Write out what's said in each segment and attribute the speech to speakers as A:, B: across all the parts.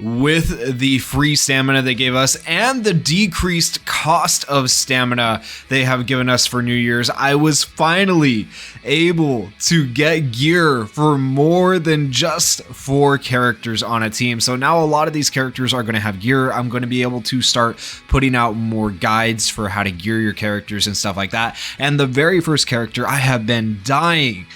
A: With the free stamina they gave us and the decreased cost of stamina they have given us for New Year's, I was finally able to get gear for more than just 4 characters on a team. So now a lot of these characters are going to have gear. I'm going to be able to start putting out more guides for how to gear your characters and stuff like that. And the very first character, I have been dying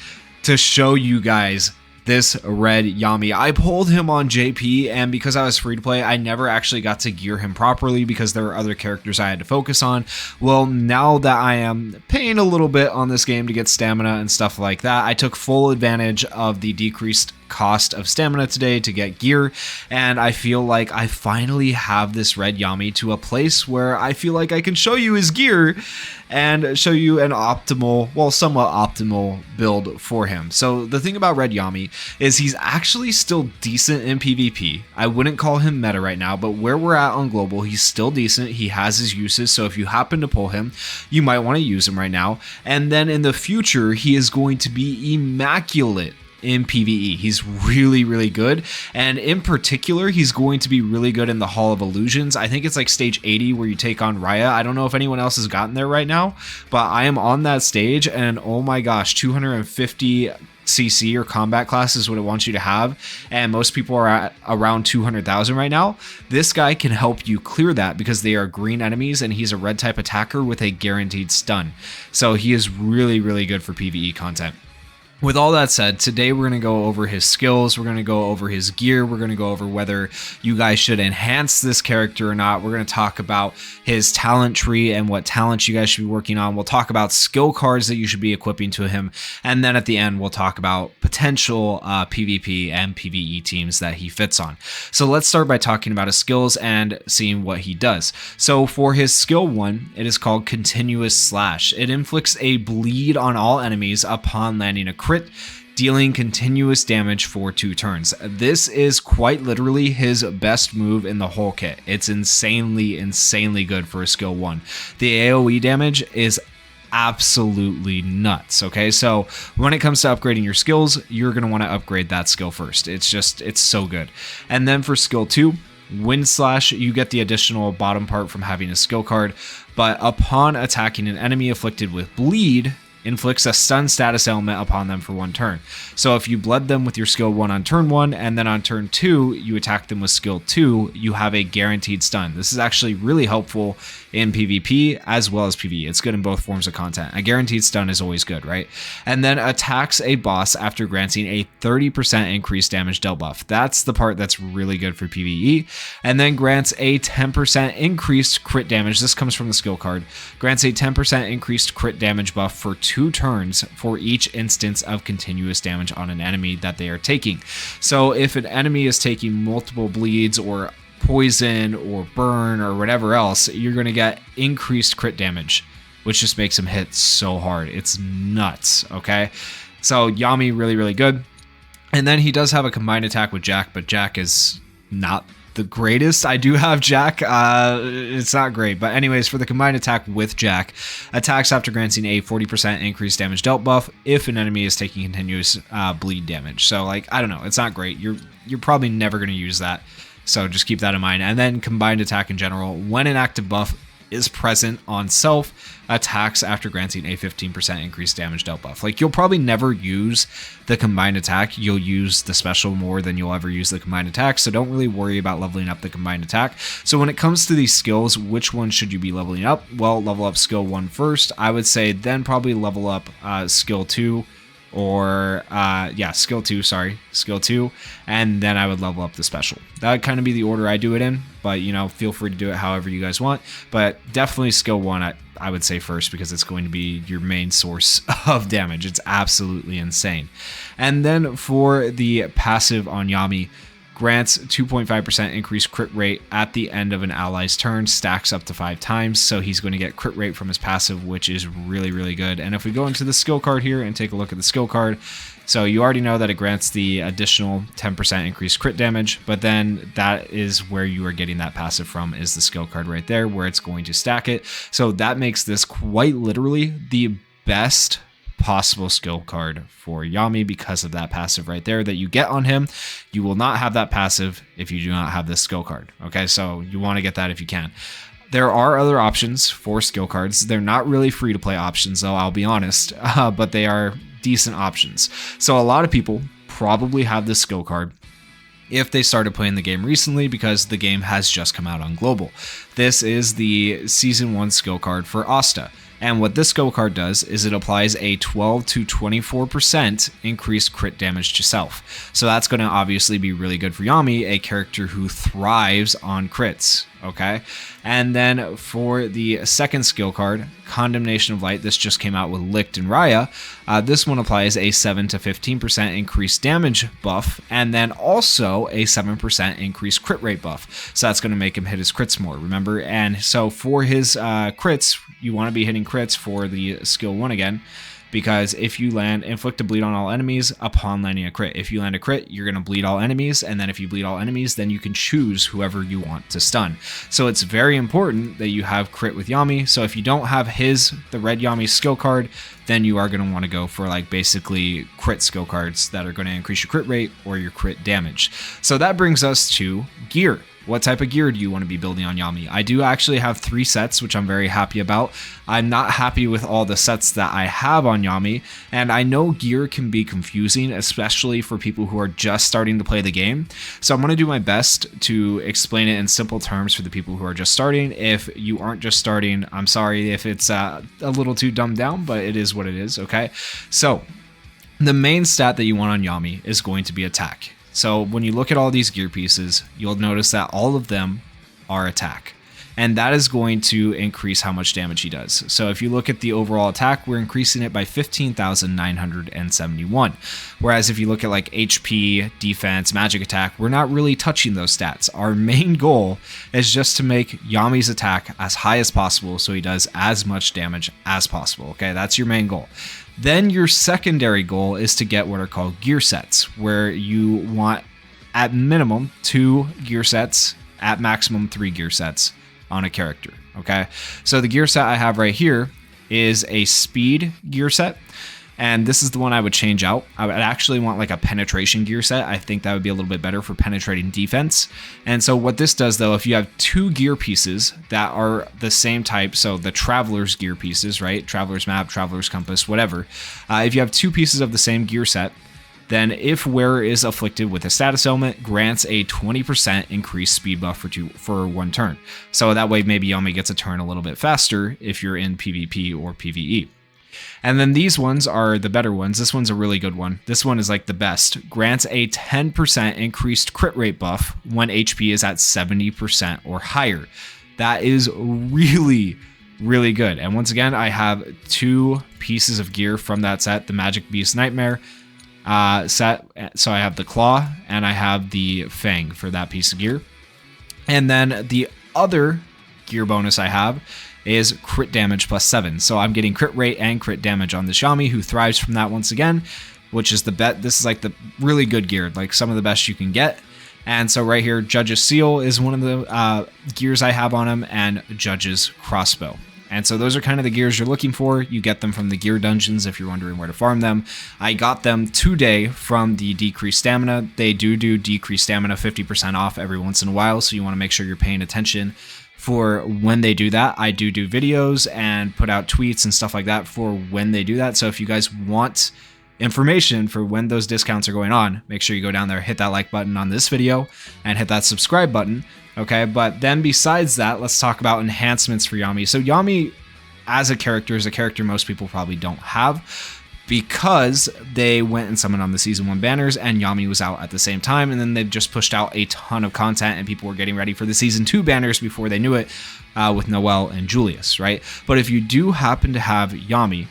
A: to show you guys this red Yami. I pulled him on JP, and because I was free to play, I never actually got to gear him properly because there were other characters I had to focus on. Well, now that I am paying a little bit on this game to get stamina and stuff like that, I took full advantage of the decreased cost of stamina today to get gear, and I feel like I finally have this red Yami to a place where I feel like I can show you his gear and show you an optimal, well, somewhat optimal build for him. So the thing about red Yami is he's actually still decent in PvP. I wouldn't call him meta right now, but where we're at on global, he's still decent. He has his uses, so if you happen to pull him, you might want to use him right now. And then in the future, he is going to be immaculate in PvE. He's really, really good. And in particular, he's going to be really good in the Hall of Illusions. I think it's like stage 80 where you take on Raya. I don't know if anyone else has gotten there right now, but I am on that stage, and oh my gosh, 250 CC or combat class is what it wants you to have, and most people are at around 200,000 right now. This guy can help you clear that because they are green enemies and he's a red type attacker with a guaranteed stun. So he is really, really good for PvE content. With all that said, today we're going to go over his skills, we're going to go over his gear, we're going to go over whether you guys should enhance this character or not. We're going to talk about his talent tree and what talents you guys should be working on. We'll talk about skill cards that you should be equipping to him. And then at the end, we'll talk about potential PvP and PvE teams that he fits on. So let's start by talking about his skills and seeing what he does. So for his skill 1, it is called Continuous Slash. It inflicts a bleed on all enemies upon landing a crit, dealing continuous damage for 2 turns. This is quite literally his best move in the whole kit. It's insanely good for a skill 1. The AoE damage is absolutely nuts. Okay, so when it comes to upgrading your skills, you're going to want to upgrade that skill first. It's so good. And then for skill 2, Wind Slash, you get the additional bottom part from having a skill card, but upon attacking an enemy afflicted with bleed, inflicts a stun status ailment upon them for 1 turn. So if you bled them with your skill 1 on turn 1, and then on turn 2, you attack them with skill 2, you have a guaranteed stun. This is actually really helpful in PvP as well as PvE. It's good in both forms of content. A guaranteed stun is always good, right? And then attacks a boss after granting a 30% increased damage dealt buff. That's the part that's really good for PvE. And then grants a 10% increased crit damage. This comes from the skill card. Grants a 10% increased crit damage buff for 2 turns for each instance of continuous damage on an enemy that they are taking. So if an enemy is taking multiple bleeds or poison or burn or whatever else, you're going to get increased crit damage, which just makes him hit so hard. It's nuts, okay? So Yami, really, really good. And then he does have a combined attack with Jack, but Jack is not the greatest. I do have Jack. It's not great. But anyways, for the combined attack with Jack, attacks after granting a 40% increased damage dealt buff if an enemy is taking continuous bleed damage. So like, I don't know. It's not great. You're probably never going to use that. So just keep that in mind. And then combined attack in general, when an active buff is present on self, attacks after granting a 15% increased damage dealt buff. Like, you'll probably never use the combined attack. You'll use the special more than you'll ever use the combined attack. So don't really worry about leveling up the combined attack. So when it comes to these skills, which one should you be leveling up? Well, level up skill 1 first. I would say then probably level up skill 2. Or skill 2, and then I would level up the special. That would kind of be the order I do it in, but feel free to do it however you guys want. But definitely skill 1 I would say first, because it's going to be your main source of damage. It's absolutely insane. And then for the passive on Yami, grants 2.5% increased crit rate at the end of an ally's turn, stacks up to 5 times, so he's going to get crit rate from his passive, which is really, really good. And if we go into the skill card here and take a look at the skill card, so you already know that it grants the additional 10% increased crit damage, but then that is where you are getting that passive from, is the skill card right there, where it's going to stack it. So that makes this quite literally the best possible skill card for Yami because of that passive right there that you get on him. You will not have that passive if you do not have this skill card. Okay, so you want to get that if you can. There are other options for skill cards. They're not really free to play options though, I'll be honest, but they are decent options. So a lot of people probably have this skill card if they started playing the game recently because the game has just come out on global. This is the Season 1 skill card for Asta. And what this skill card does is it applies a 12 to 24% increased crit damage to self. So that's going to obviously be really good for Yami, a character who thrives on crits. Okay, and then for the second skill card, Condemnation of Light, this just came out with Licht and Raya. This one applies a 7 to 15% increased damage buff, and then also a 7% increased crit rate buff. So that's going to make him hit his crits more, remember? And so for his crits, you want to be hitting crits for the skill 1 again, because if you land inflict a bleed on all enemies upon landing a crit. If you land a crit, you're going to bleed all enemies, and then if you bleed all enemies, then you can choose whoever you want to stun. So it's very important that you have crit with Yami. So if you don't have the red Yami skill card, then you are going to want to go for like basically crit skill cards that are going to increase your crit rate or your crit damage. So that brings us to gear. What type of gear do you want to be building on Yami? I do actually have 3 sets, which I'm very happy about. I'm not happy with all the sets that I have on Yami, and I know gear can be confusing, especially for people who are just starting to play the game. So I'm going to do my best to explain it in simple terms for the people who are just starting. If you aren't just starting, I'm sorry if it's a little too dumbed down, but it is what it is, okay? So the main stat that you want on Yami is going to be attack. So when you look at all these gear pieces, you'll notice that all of them are attack. And that is going to increase how much damage he does. So if you look at the overall attack, we're increasing it by 15,971. Whereas if you look at like HP, defense, magic attack, we're not really touching those stats. Our main goal is just to make Yami's attack as high as possible so he does as much damage as possible. Okay, that's your main goal. Then your secondary goal is to get what are called gear sets, where you want at minimum 2 gear sets, at maximum 3 gear sets on a character. Okay, so the gear set I have right here is a speed gear set, and this is the one I would change out. I would actually want like a penetration gear set. I think that would be a little bit better for penetrating defense. And so what this does though, if you have 2 gear pieces that are the same type, so the Traveler's gear pieces, right? Traveler's map, Traveler's compass, whatever. If you have 2 pieces of the same gear set, then if wearer is afflicted with a status ailment, grants a 20% increased speed buff for 1 turn. So that way maybe Yami gets a turn a little bit faster if you're in PvP or PvE. And then these ones are the better ones. This one's a really good one. This one is like the best. Grants a 10% increased crit rate buff when HP is at 70% or higher. That is really, really good. And once again, I have 2 pieces of gear from that set, the Magic Beast Nightmare set. So I have the Claw and I have the Fang for that piece of gear. And then the other gear bonus I have is crit damage plus 7. So I'm getting crit rate and crit damage on the Yami, who thrives from that once again, which is this is like the really good gear, like some of the best you can get. And so right here, Judge's Seal is one of the gears I have on him, and Judge's Crossbow. And so those are kind of the gears you're looking for. You get them from the gear dungeons if you're wondering where to farm them. I got them today from the decreased stamina. They do decreased stamina 50% off every once in a while, so you want to make sure you're paying attention for when they do that. I do videos and put out tweets and stuff like that for when they do that. So if you guys want information for when those discounts are going on, make sure you go down there, hit that like button on this video and hit that subscribe button. Okay, but then besides that, let's talk about enhancements for Yami. So Yami as a character is a character most people probably don't have, because they went and summoned on the Season 1 banners and Yami was out at the same time, and then they've just pushed out a ton of content and people were getting ready for the Season 2 banners before they knew it, with Noelle and Julius, right? But if you do happen to have Yami,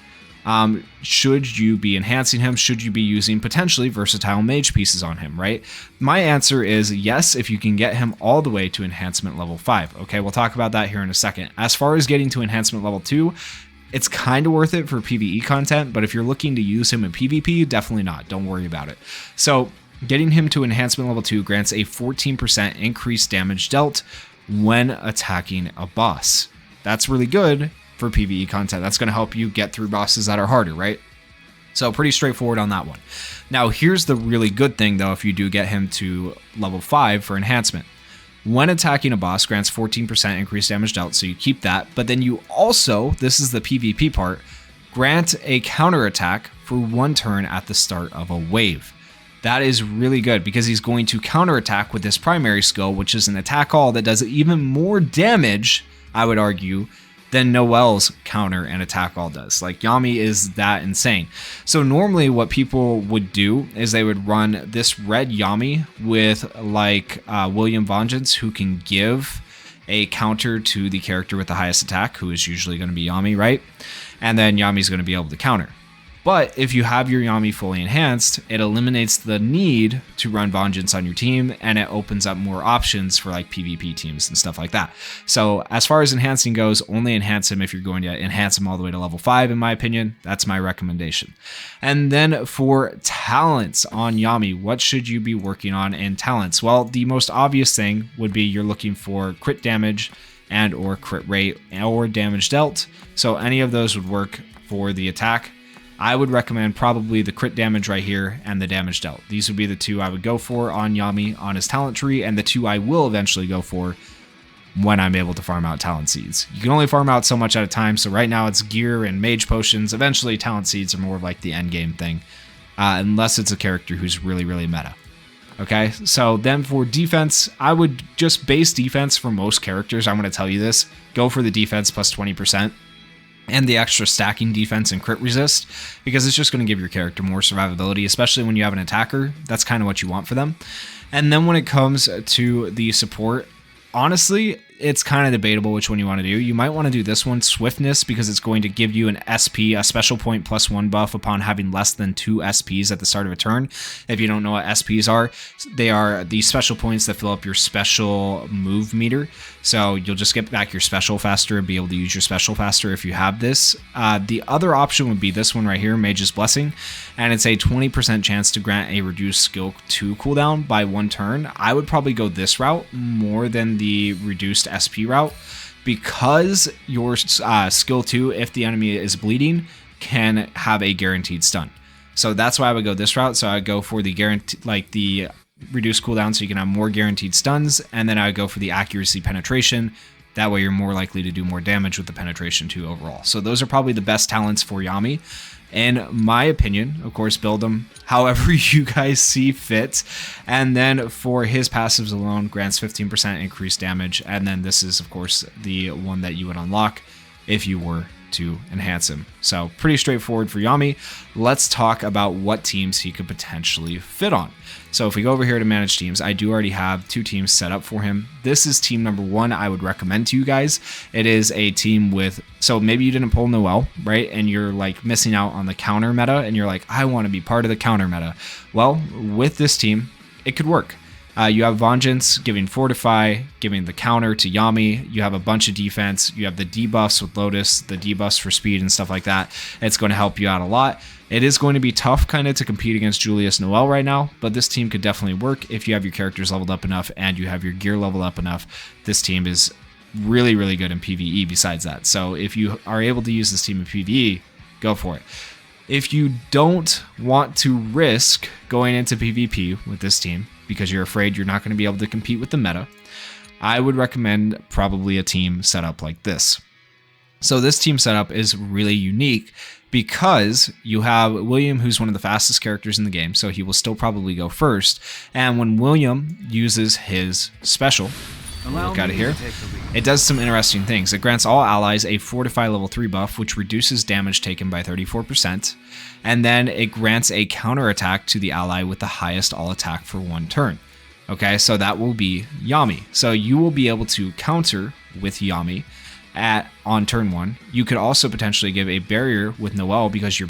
A: should you be enhancing him? Should you be using potentially versatile mage pieces on him, right? My answer is yes, if you can get him all the way to enhancement level 5. Okay, we'll talk about that here in a second. As far as getting to enhancement level 2, it's kind of worth it for PvE content, but if you're looking to use him in PvP, definitely not. Don't worry about it. So getting him to enhancement level 2 grants a 14% increased damage dealt when attacking a boss. That's really good for PvE content. That's going to help you get through bosses that are harder, right? So pretty straightforward on that one. Now here's the really good thing though, if you do get him to level 5 for enhancement. When attacking a boss, grants 14% increased damage dealt, so you keep that. But then you also, this is the PvP part, grant a counterattack for 1 turn at the start of a wave. That is really good because he's going to counterattack with his primary skill, which is an attack all that does even more damage, I would argue, than Noelle's counter and attack all does. Like, Yami is that insane. So normally what people would do is they would run this red Yami with like William Vengeance, who can give a counter to the character with the highest attack, who is usually going to be Yami, right? And then Yami's going to be able to counter. But if you have your Yami fully enhanced, it eliminates the need to run Vengeance on your team, and it opens up more options for like PvP teams and stuff like that. So as far as enhancing goes, only enhance him if you're going to enhance him all the way to level 5, in my opinion. That's my recommendation. And then for talents on Yami, what should you be working on in talents? Well, the most obvious thing would be you're looking for crit damage and or crit rate or damage dealt. So any of those would work for the attack. I would recommend probably the crit damage right here and the damage dealt. These would be the 2 I would go for on Yami on his talent tree, and the 2 I will eventually go for when I'm able to farm out talent seeds. You can only farm out so much at a time, so right now it's gear and mage potions. Eventually talent seeds are more like the end game thing, unless it's a character who's really, really meta. Okay, so then for defense, I would just base defense for most characters. I'm going to tell you this. Go for the defense plus 20%. And the extra stacking defense and crit resist, because it's just going to give your character more survivability, especially when you have an attacker. That's kind of what you want for them. And then when it comes to the support, honestly, it's kind of debatable which one you want to do. You might want to do this one, Swiftness, because it's going to give you an SP, a special point plus 1 buff upon having less than 2 SPs at the start of a turn. If you don't know what SPs are, they are the special points that fill up your special move meter. So you'll just get back your special faster and be able to use your special faster if you have this. The other option would be this one right here, Mage's Blessing, and it's a 20% chance to grant a reduced skill 2 cooldown by 1 turn. I would probably go this route more than the reduced SP route, because your skill 2, if the enemy is bleeding, can have a guaranteed stun. So that's why I would go this route. So I would go for the the reduced cooldown, so you can have more guaranteed stuns, and then I would go for the accuracy penetration. That way you're more likely to do more damage with the penetration too overall. So those are probably the best talents for Yami. In my opinion, of course, build them however you guys see fit. And then for his passives alone, grants 15% increased damage. And then this is, of course, the one that you would unlock if you were to enhance him. So pretty straightforward for Yami. Let's talk about what teams he could potentially fit on. So if we go over here to manage teams, I do already have 2 teams set up for him. This is team number 1 I would recommend to you guys. It is a team with, so maybe you didn't pull Noelle, right? And you're like missing out on the counter meta, and you're like, I want to be part of the counter meta. Well, with this team, it could work. You have Vengeance giving Fortify, giving the counter to Yami. You have a bunch of defense. You have the debuffs with Lotus, the debuffs for speed and stuff like that. It's going to help you out a lot. It is going to be tough kind of to compete against Julius Noelle right now, but this team could definitely work if you have your characters leveled up enough and you have your gear leveled up enough. This team is really, really good in PvE besides that. So if you are able to use this team in PvE, go for it. If you don't want to risk going into PvP with this team because you're afraid you're not going to be able to compete with the meta, I would recommend probably a team setup like this. So this team setup is really unique because you have William, who's one of the fastest characters in the game, so he will still probably go first. And when William uses his special, look out of here, it does some interesting things. It grants all allies a Fortify level 3 buff, which reduces damage taken by 34%. And then it grants a counterattack to the ally with the highest all attack for 1 turn. Okay, so that will be Yami. So you will be able to counter with Yami on turn 1. You could also potentially give a barrier with Noelle because your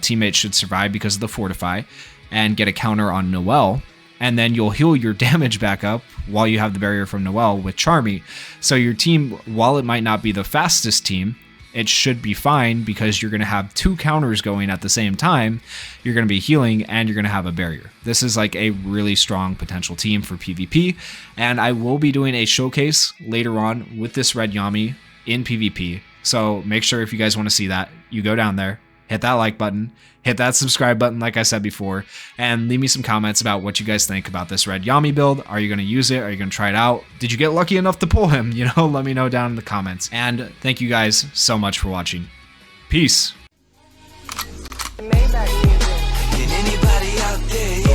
A: teammates should survive because of the Fortify, and get a counter on Noelle. And then you'll heal your damage back up while you have the barrier from Noelle with Charmy. So your team, while it might not be the fastest team, it should be fine because you're going to have 2 counters going at the same time. You're going to be healing and you're going to have a barrier. This is like a really strong potential team for PvP. And I will be doing a showcase later on with this red Yami in PvP. So make sure if you guys want to see that, you go down there hit that like button, hit that subscribe button like I said before, and leave me some comments about what you guys think about this red Yami build. Are you going to use it? Are you going to try it out? Did you get lucky enough to pull him? You know, let me know down in the comments. And thank you guys so much for watching. Peace.
B: Can anybody out there